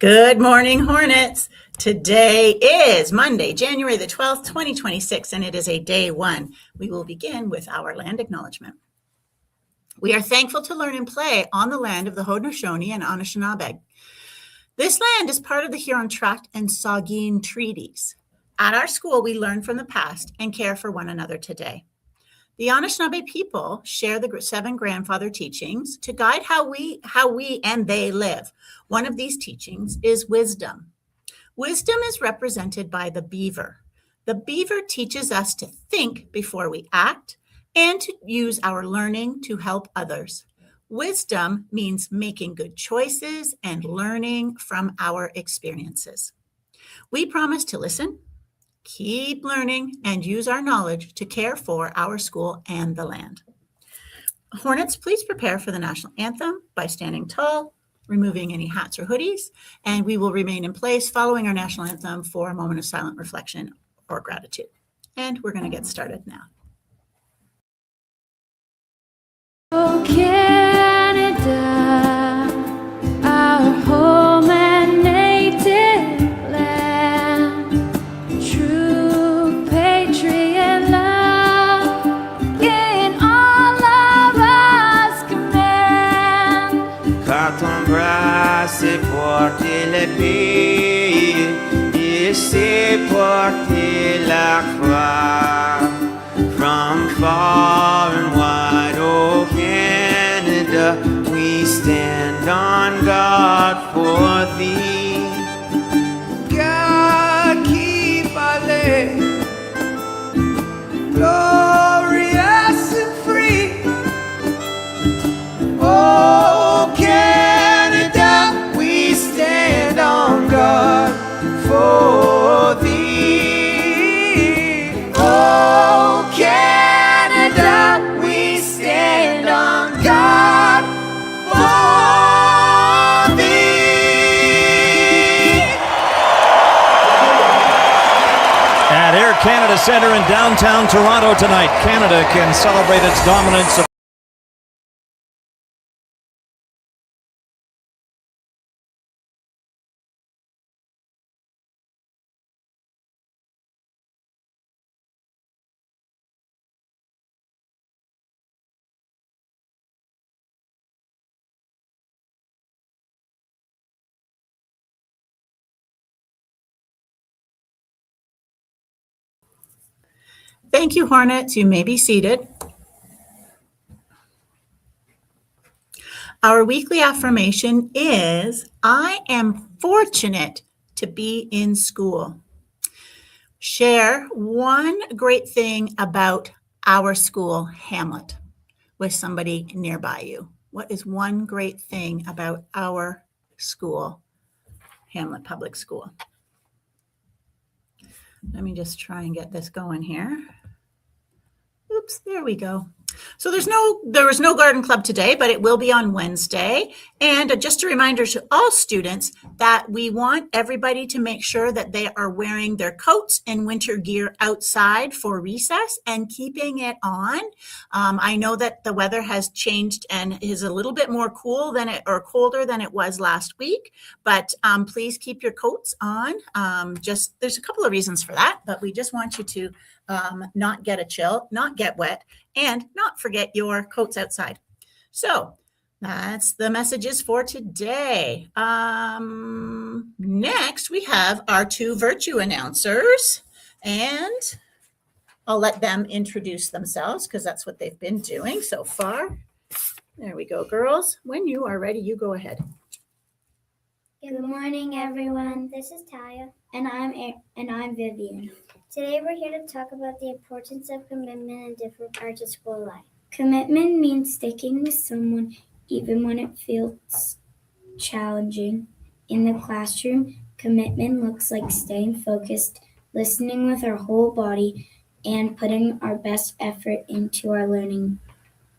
Good morning, Hornets. Today is Monday, January the 12th, 2026, and it is a day one. We will begin with our land acknowledgement. We are thankful to learn and play on the land of the Haudenosaunee and Anishinaabe. This land is part of the Huron Tract and Saugeen treaties. At our school, we learn from the past and care for one another today. The Anishinaabe people share the 7 grandfather teachings to guide how we and they live. One of these teachings is wisdom. Wisdom is represented by the beaver. The beaver teaches us to think before we act and to use our learning to help others. Wisdom means making good choices and learning from our experiences. We promise to listen, keep learning, and use our knowledge to care for our school and the land. Hornets, please prepare for the national anthem by standing tall, removing any hats or hoodies, and we will remain in place following our national anthem for a moment of silent reflection or gratitude. And we're going to get started now. Oh, Canada, our home and native land, true patriot love in all of us command. Quand ton bras s'est porté le pays, il s'est porté la croix. From far and wide, oh Canada, we stand on guard for thee. God keep our land glorious and free. Oh Canada, we stand on guard for thee. Oh Canada, we stand on guard for thee. At Air Canada Centre in downtown Toronto tonight, Canada can celebrate its dominance of Thank you, Hornets. You may be seated. Our weekly affirmation is, I am fortunate to be in school. Share one great thing about our school, Hamlet, with somebody nearby you. What is one great thing about our school, Hamlet Public School? Let me just try and get this going here. Oops, there we go. So there was no garden club today, but it will be on Wednesday. And just a reminder to all students that we want everybody to make sure that they are wearing their coats and winter gear outside for recess and keeping it on. I know that the weather has changed and is a little bit more cool than it or colder than it was last week, but please keep your coats on. There's a couple of reasons for that, but we just want you to not get a chill, not get wet, and not forget your coats outside. So that's the messages for today. Next, we have our 2 virtue announcers, and I'll let them introduce themselves because that's what they've been doing so far. There we go, girls. When you are ready, you go ahead. Good morning, everyone. This is Taya, and I'm Vivian. Today, we're here to talk about the importance of commitment in different parts of school life. Commitment means sticking with someone even when it feels challenging. In the classroom, commitment looks like staying focused, listening with our whole body, and putting our best effort into our learning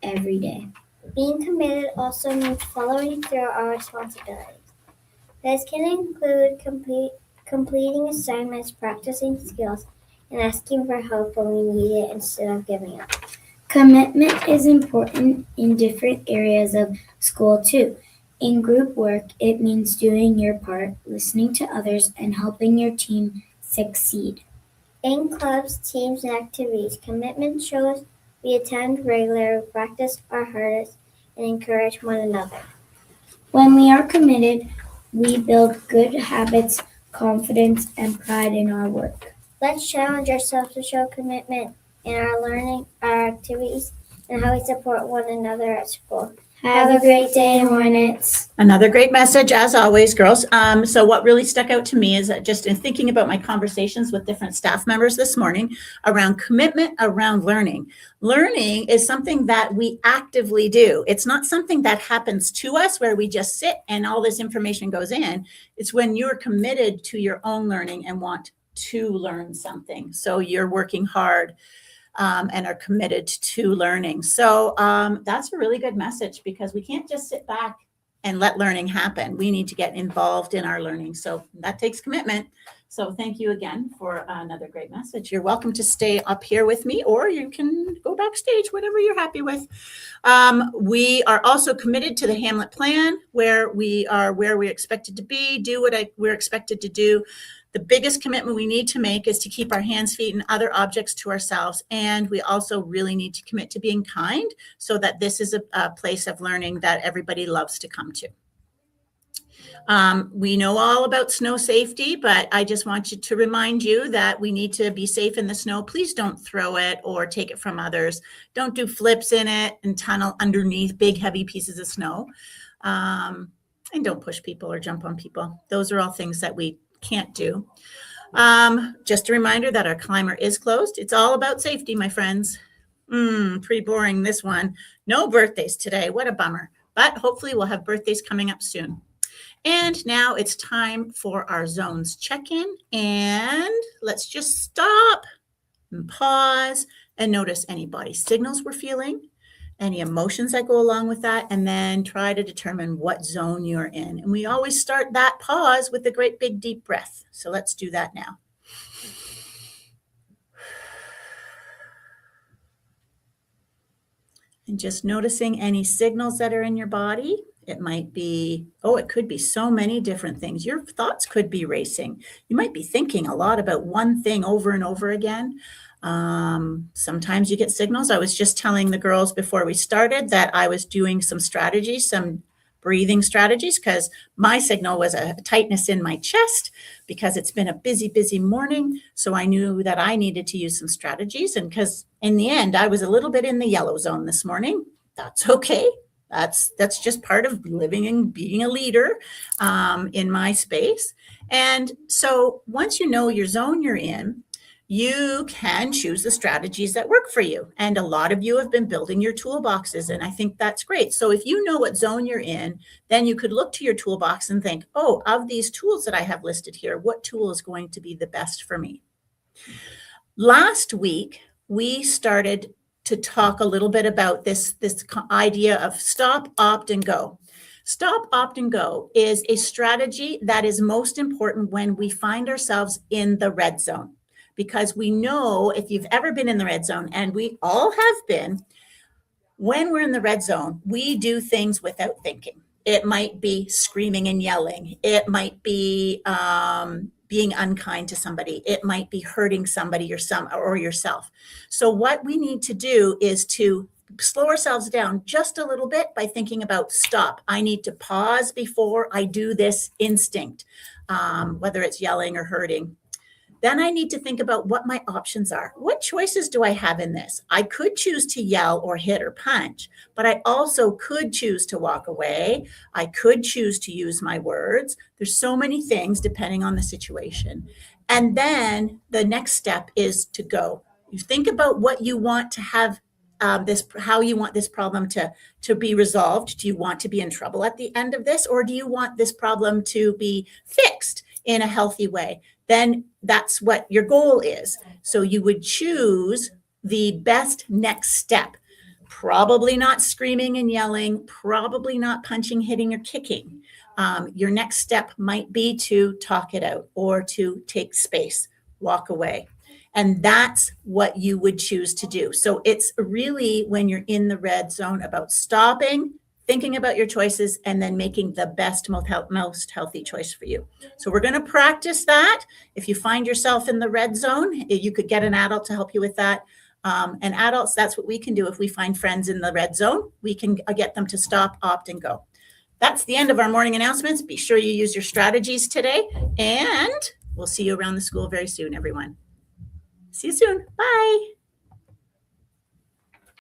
every day. Being committed also means following through our responsibilities. This can include completing assignments, practicing skills, and asking for help when we need it instead of giving up. Commitment is important in different areas of school too. In group work, it means doing your part, listening to others, and helping your team succeed. In clubs, teams, and activities, commitment shows we attend regularly, practice our hardest, and encourage one another. When we are committed, we build good habits, confidence, and pride in our work. Let's challenge ourselves to show commitment in our learning, our activities, and how we support one another at school. Have a great day, Hornets. Another great message, as always, girls. So what really stuck out to me is that just in thinking about my conversations with different staff members this morning around commitment, around learning. Learning is something that we actively do. It's not something that happens to us where we just sit and all this information goes in. It's when you're committed to your own learning and want to learn something. So you're working hard and are committed to learning. So that's a really good message, because we can't just sit back and let learning happen. We need to get involved in our learning. So that takes commitment. So thank you again for another great message. You're welcome to stay up here with me, or you can go backstage, whatever you're happy with. We are also committed to the Hamlet Plan, where we are where we're expected to be, do what we're expected to do. The biggest commitment we need to make is to keep our hands, feet, and other objects to ourselves. And we also really need to commit to being kind, so that this is a place of learning that everybody loves to come to. We know all about snow safety, but I just want to remind you that we need to be safe in the snow. Please don't throw it or take it from others. Don't do flips in it and tunnel underneath big, heavy pieces of snow. And don't push people or jump on people. Those are all things that we can't do. Just a reminder that our climber is closed. It's all about safety, my friends. Pretty boring, this one. No birthdays today. What a bummer. But hopefully we'll have birthdays coming up soon. And now it's time for our zones check-in. And let's just stop and pause and notice any body signals we're feeling, any emotions that go along with that, and then try to determine what zone you're in. And we always start that pause with a great big deep breath. So let's do that now. And just noticing any signals that are in your body. It might be, it could be so many different things. Your thoughts could be racing. You might be thinking a lot about one thing over and over again. Sometimes you get signals. I was just telling the girls before we started that I was doing some strategies, some breathing strategies, because my signal was a tightness in my chest because it's been a busy, busy morning. So I knew that I needed to use some strategies. And because in the end, I was a little bit in the yellow zone this morning. That's okay. That's just part of living and being a leader in my space. And so once you know your zone you're in, you can choose the strategies that work for you. And a lot of you have been building your toolboxes, and I think that's great. So if you know what zone you're in, then you could look to your toolbox and think, of these tools that I have listed here, what tool is going to be the best for me? Last week, we started to talk a little bit about this idea of stop, opt, and go. Stop, opt, and go is a strategy that is most important when we find ourselves in the red zone. Because we know, if you've ever been in the red zone, and we all have been, when we're in the red zone, we do things without thinking. It might be screaming and yelling. It might be being unkind to somebody. It might be hurting somebody or yourself. So what we need to do is to slow ourselves down just a little bit by thinking about stop. I need to pause before I do this instinct, whether it's yelling or hurting. Then I need to think about what my options are. What choices do I have in this? I could choose to yell or hit or punch, but I also could choose to walk away. I could choose to use my words. There's so many things depending on the situation. And then the next step is to go. You think about what you want to have how you want this problem to be resolved. Do you want to be in trouble at the end of this, or do you want this problem to be fixed in a healthy way? Then that's what your goal is. So you would choose the best next step. Probably not screaming and yelling, probably not punching, hitting, or kicking. Your next step might be to talk it out or to take space, walk away. And that's what you would choose to do. So it's really, when you're in the red zone, about stopping, thinking about your choices, and then making the best, most healthy choice for you. So we're going to practice that. If you find yourself in the red zone, you could get an adult to help you with that. And adults, that's what we can do. If we find friends in the red zone, we can get them to stop, opt, and go. That's the end of our morning announcements. Be sure you use your strategies today, and we'll see you around the school very soon, everyone. See you soon. Bye.